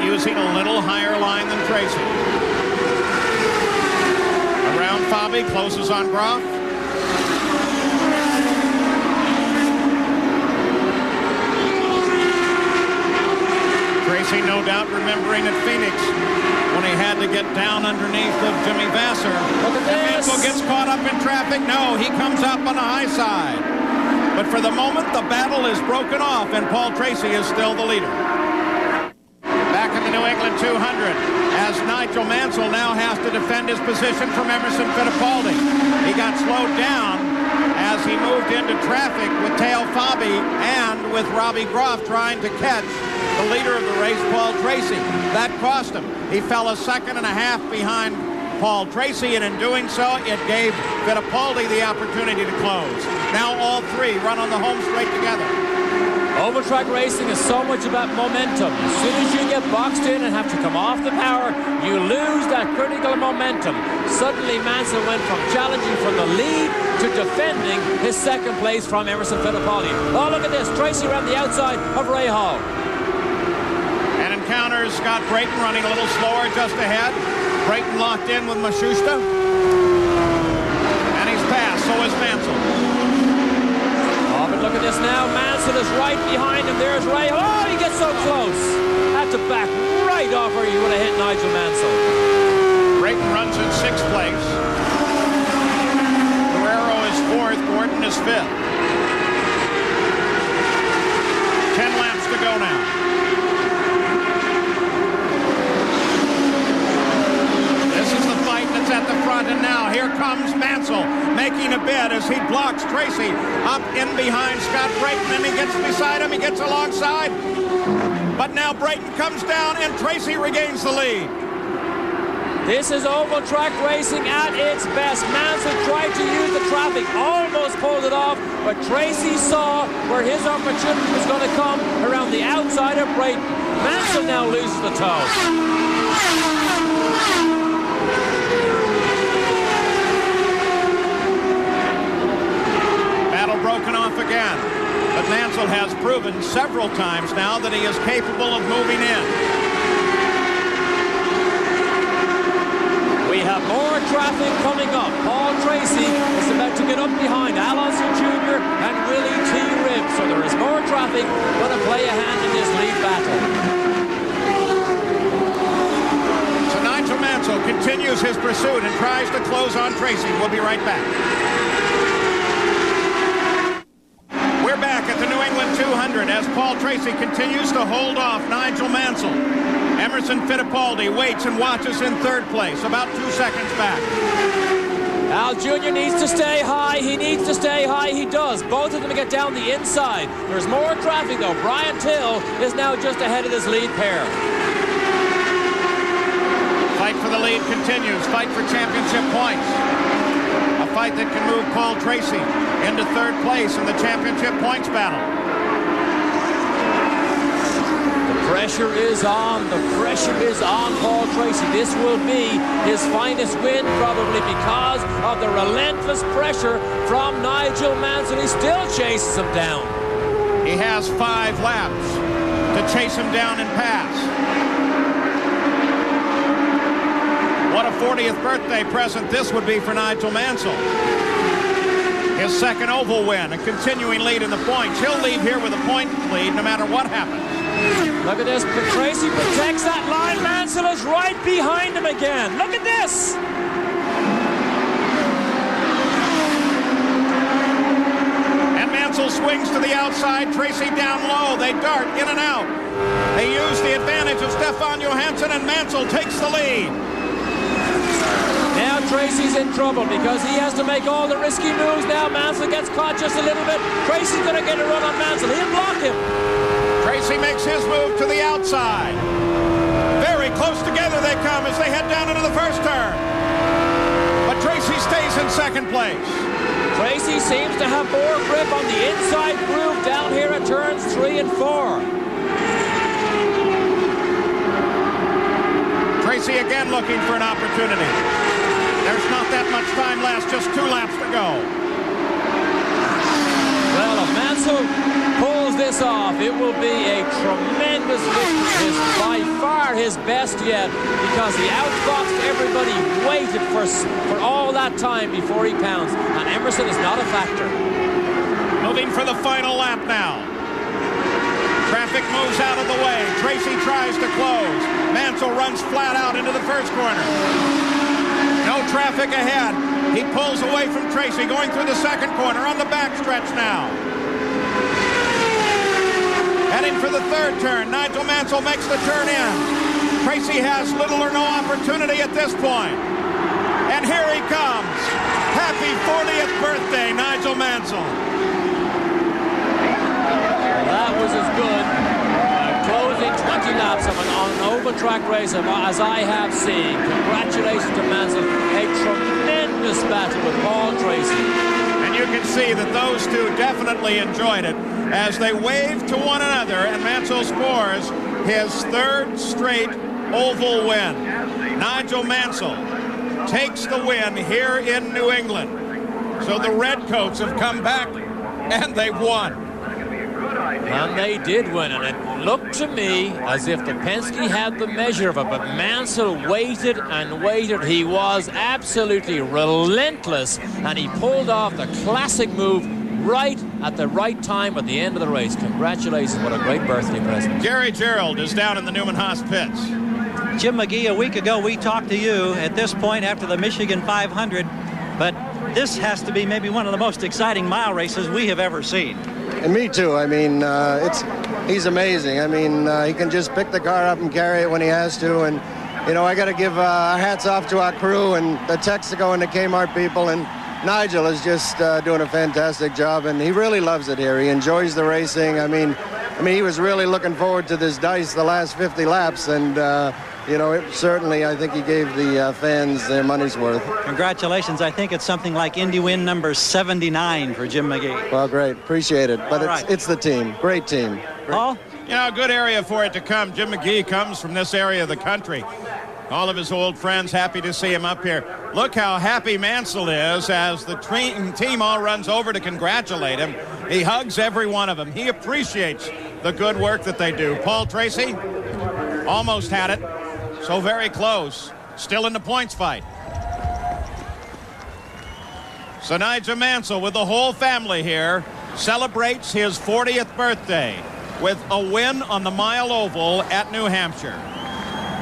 using a little higher line than Tracy. Around Fabi, closes on Groff. Tracy, no doubt, remembering at Phoenix when he had to get down underneath of Jimmy Vassar. And Mansell gets caught up in traffic. No, he comes up on the high side. But for the moment, the battle is broken off, and Paul Tracy is still the leader. Back in the New England 200, as Nigel Mansell now has to defend his position from Emerson Fittipaldi. He got slowed down as he moved into traffic with Teo Fabi and with Robbie Groff trying to catch the leader of the race, Paul Tracy. That cost him. He fell a second and a half behind Paul Tracy, and in doing so, it gave Fittipaldi the opportunity to close. Now all three run on the home straight together. Oval track racing is so much about momentum. As soon as you get boxed in and have to come off the power, you lose that critical momentum. Suddenly, Mansell went from challenging for the lead to defending his second place from Emerson Fittipaldi. Oh, look at this. Tracy around the outside of Ray Hall. And encounters Scott Brayton running a little slower just ahead. Brayton locked in with Mashusta. And he's passed, so is Mansell. Oh, but look at this now. Mansell is right behind him. There's Ray. Oh, he gets so close. Had to back right off or he would have hit Nigel Mansell. Brayton runs in 6th place. Guerrero is 4th. Gordon is 5th. 10 laps to go now. At the front, and now here comes Mansell making a bid as he blocks Tracy up in behind Scott Brayton, and he gets beside him, he gets alongside, but now Brayton comes down and Tracy regains the lead. This is oval track racing at its best. Mansell tried to use the traffic, almost pulled it off, but Tracy saw where his opportunity was going to come around the outside of Brayton. Mansell now loses the toe. Broken off again, but Mansell has proven several times now that he is capable of moving in. We have more traffic coming up. Paul Tracy is about to get up behind Alonso Jr. and Willie T. Ribbs, so there is more traffic going to play a hand in this lead battle. So Nigel Mansell continues his pursuit and tries to close on Tracy. We'll be right back. We're back at the New England 200 as Paul Tracy continues to hold off Nigel Mansell. Emerson Fittipaldi waits and watches in 3rd place, about 2 seconds back. Al Jr. needs to stay high. He needs to stay high. He does. Both of them get down the inside. There's more traffic, though. Brian Till is now just ahead of this lead pair. Fight for the lead continues. Fight for championship points. A fight that can move Paul Tracy into 3rd place in the championship points battle. The pressure is on. The pressure is on Paul Tracy. This will be his finest win, probably because of the relentless pressure from Nigel Mansell. He still chases him down. He has 5 laps to chase him down and pass. What a 40th birthday present this would be for Nigel Mansell. His second oval win, a continuing lead in the points. He'll leave here with a point lead no matter what happens. Look at this. Tracy protects that line. Mansell is right behind him again. Look at this. And Mansell swings to the outside. Tracy down low. They dart in and out. They use the advantage of Stefan Johansson, and Mansell takes the lead. Now Tracy's in trouble because he has to make all the risky moves now. Mansell gets caught just a little bit. Tracy's going to get a run on Mansell. He'll block him. Tracy makes his move to the outside. Very close together they come as they head down into the first turn. But Tracy stays in 2nd place. Tracy seems to have more grip on the inside groove down here at turns 3 and 4. Tracy again looking for an opportunity. There's not that much time left, just 2 laps to go. Well, if Mansell pulls this off, it will be a tremendous victory. By far his his best yet because he outboxed everybody, waited for all that time before he pounced, and Emerson is not a factor. Moving for the final lap now. Traffic moves out of the way. Tracy tries to close. Mansell runs flat out into the first corner. No traffic ahead. He pulls away from Tracy, going through the second corner on the backstretch now. Heading for the third turn. Nigel Mansell makes the turn in. Tracy has little or no opportunity at this point. And here he comes. Happy 40th birthday, Nigel Mansell. That was as good closing 20 laps of an oval track race as I have seen. Congratulations to Mansell. A tremendous battle with Paul Tracy. And you can see that those two definitely enjoyed it as they wave to one another, and Mansell scores his third straight oval win. Nigel Mansell takes the win here in New England. So the Redcoats have come back and they've won. And they did win, and it looked to me as if the Penske had the measure of it, but Mansell waited and waited. He was absolutely relentless, and he pulled off the classic move right at the right time at the end of the race. Congratulations, what a great birthday present. Gary Gerald is down in the Newman Haas pits. Jim McGee, a week ago we talked to you at this point after the Michigan 500, but this has to be maybe one of the most exciting mile races we have ever seen. And me too. I mean, he's amazing. I mean, he can just pick the car up and carry it when he has to. And, you know, I got to give hats off to our crew and the Texaco and the Kmart people. And Nigel is just doing a fantastic job. And he really loves it here. He enjoys the racing. I mean, he was really looking forward to this dice the last 50 laps. And, you know, certainly I think he gave the fans their money's worth. Congratulations. I think it's something like Indy win number 79 for Jim McGee. Well, great. Appreciate it. But it's the team. Great team. Paul? You know, a good area for it to come. Jim McGee comes from this area of the country. All of his old friends happy to see him up here. Look how happy Mansell is as the team all runs over to congratulate him. He hugs every one of them. He appreciates the good work that they do. Paul Tracy almost had it. So very close. Still in the points fight. So Nigel Mansell with the whole family here celebrates his 40th birthday with a win on the mile oval at New Hampshire.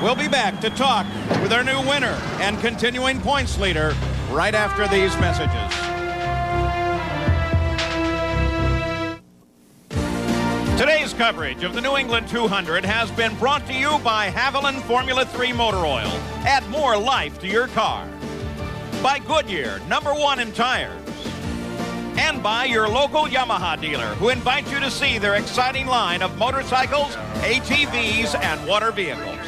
We'll be back to talk with our new winner and continuing points leader right after these messages. Today's coverage of the New England 200 has been brought to you by Haviland Formula 3 Motor Oil. Add more life to your car. By Goodyear, #1 in tires. And by your local Yamaha dealer, who invites you to see their exciting line of motorcycles, ATVs, and water vehicles.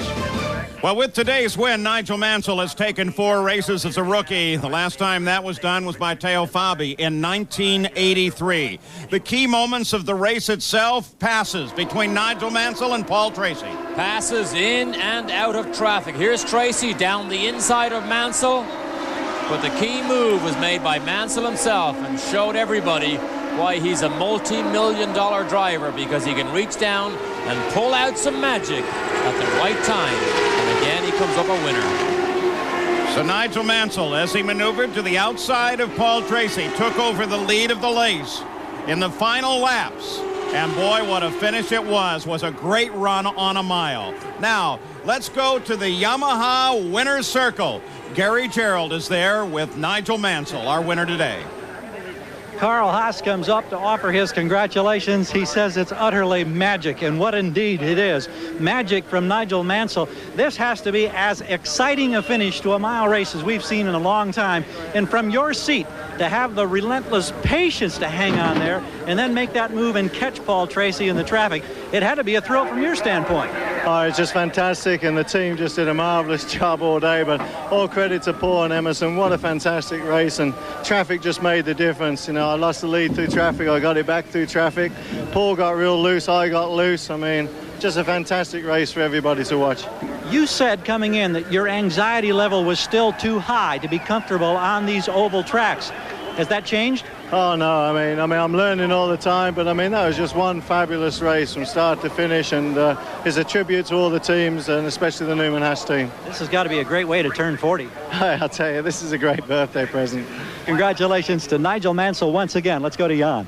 Well, with today's win, Nigel Mansell has taken 4 races as a rookie. The last time that was done was by Teo Fabi in 1983. The key moments of the race itself, passes between Nigel Mansell and Paul Tracy. Passes in and out of traffic. Here's Tracy down the inside of Mansell. But the key move was made by Mansell himself and showed everybody why he's a multi-million-dollar driver, because he can reach down and pull out some magic at the right time. And again, he comes up a winner. So Nigel Mansell, as he maneuvered to the outside of Paul Tracy, took over the lead of the race in the final laps. And boy, what a finish it was a great run on a mile. Now, let's go to the Yamaha winner's circle. Gary Gerald is there with Nigel Mansell, our winner today. Carl Haas comes up to offer his congratulations. He says it's utterly magic, and what indeed it is. Magic from Nigel Mansell. This has to be as exciting a finish to a mile race as we've seen in a long time. And from your seat, to have the relentless patience to hang on there and then make that move and catch Paul Tracy in the traffic, it had to be a thrill from your standpoint. Oh, it's just fantastic, and the team just did a marvelous job all day, but all credit to Paul and Emerson. What a fantastic race, and traffic just made the difference. You know, I lost the lead through traffic, I got it back through traffic. Paul got real loose, I got loose. I mean, just a fantastic race for everybody to watch. You said coming in that your anxiety level was still too high to be comfortable on these oval tracks. Has that changed? Oh no, I mean I'm learning all the time, but I mean that was just one fabulous race from start to finish, and it's a tribute to all the teams and especially the Newman Haas team. This has got to be a great way to turn 40. I'll tell you, this is a great birthday present. Congratulations to Nigel Mansell once again. Let's go to Jan.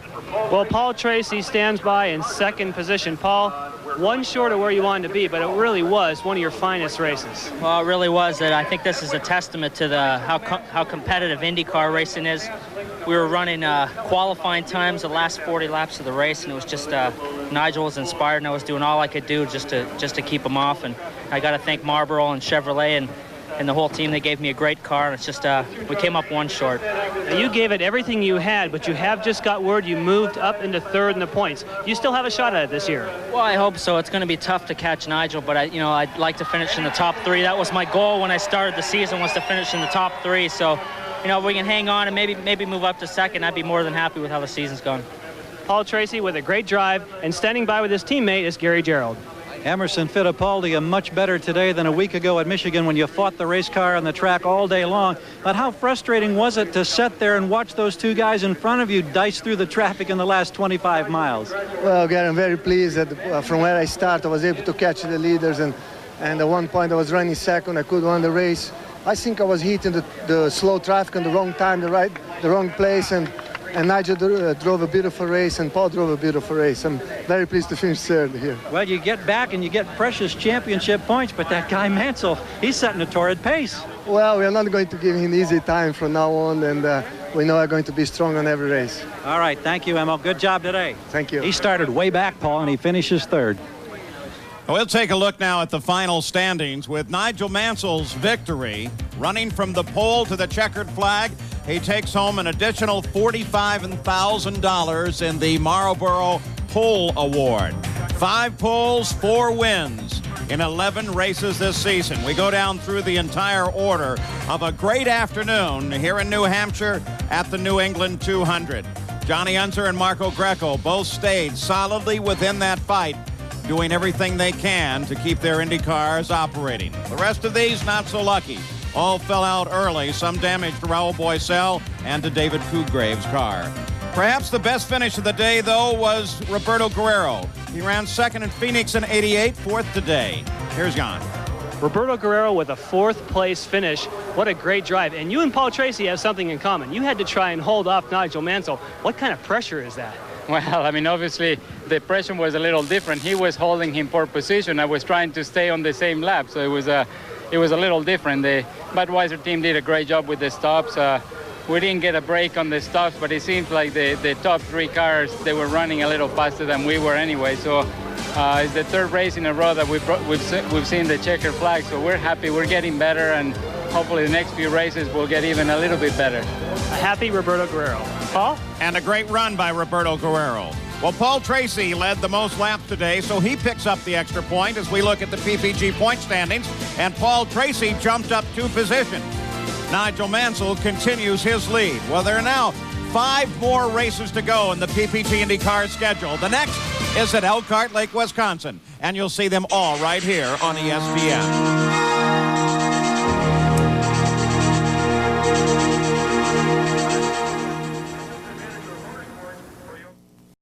Well, Paul Tracy stands by in second position. Paul, one short of where you wanted to be, but it really was one of your finest races. Well, it really was. I think this is a testament to how competitive IndyCar racing is. We were running qualifying times the last 40 laps of the race, and it was just Nigel was inspired, and I was doing all I could do just to keep him off. And I got to thank Marlboro and Chevrolet and the whole team. They gave me a great car, and it's just we came up one short. Now, you gave it everything you had, but you have just got word you moved up into third in the points. You still have a shot at it this year. Well, I hope so. It's going to be tough to catch Nigel, but I'd like to finish in the top 3. That was my goal when I started the season, was to finish in the top 3. So, if we can hang on and maybe move up to second, I'd be more than happy with how the season's gone. Paul Tracy with a great drive, and standing by with his teammate is Gary Gerald. Emerson Fittipaldi, much better today than a week ago at Michigan when you fought the race car on the track all day long. But how frustrating was it to sit there and watch those two guys in front of you dice through the traffic in the last 25 miles? Well, Gary, I'm very pleased that from where I started, I was able to catch the leaders, and at one point I was running second. I could win the race. I think I was hitting the slow traffic in the wrong time, the wrong place, and Nigel drove a beautiful race, and Paul drove a beautiful race. I'm very pleased to finish third here. Well, you get back and you get precious championship points, but that guy Mansell, he's setting a torrid pace. Well, we're not going to give him easy time from now on, and we know we're going to be strong on every race. All right, thank you, Emil. Good job today. Thank you. He started way back, Paul, and he finishes third. We'll take a look now at the final standings with Nigel Mansell's victory. Running from the pole to the checkered flag, he takes home an additional $45,000 in the Marlboro Pole Award. 5 poles, 4 wins in 11 races this season. We go down through the entire order of a great afternoon here in New Hampshire at the New England 200. Johnny Unser and Marco Greco both stayed solidly within that fight, doing everything they can to keep their Indy cars operating. The rest of these, not so lucky. All fell out early, some damage to Raul Boesel and to David Coudgrave's car. Perhaps the best finish of the day, though, was Roberto Guerrero. He ran second in Phoenix in '88, fourth today. Here's Jan. Roberto Guerrero with a 4th place finish. What a great drive. And you and Paul Tracy have something in common. You had to try and hold off Nigel Mansell. What kind of pressure is that? Well, I mean, obviously, the pressure was a little different. He was holding him pole position. I was trying to stay on the same lap, so it was a little different. The Budweiser team did a great job with the stops. We didn't get a break on the stops, but it seems like the top 3 cars, they were running a little faster than we were anyway. So it's the 3rd race in a row that we've seen the checkered flag, so we're happy. We're getting better, and hopefully the next few races will get even a little bit better. A happy Roberto Guerrero. Paul? And a great run by Roberto Guerrero. Well, Paul Tracy led the most laps today, so he picks up the extra point as we look at the PPG point standings, and Paul Tracy jumped up 2 positions. Nigel Mansell continues his lead. Well, there are now 5 more races to go in the PPG IndyCar schedule. The next is at Elkhart Lake, Wisconsin, and you'll see them all right here on ESPN.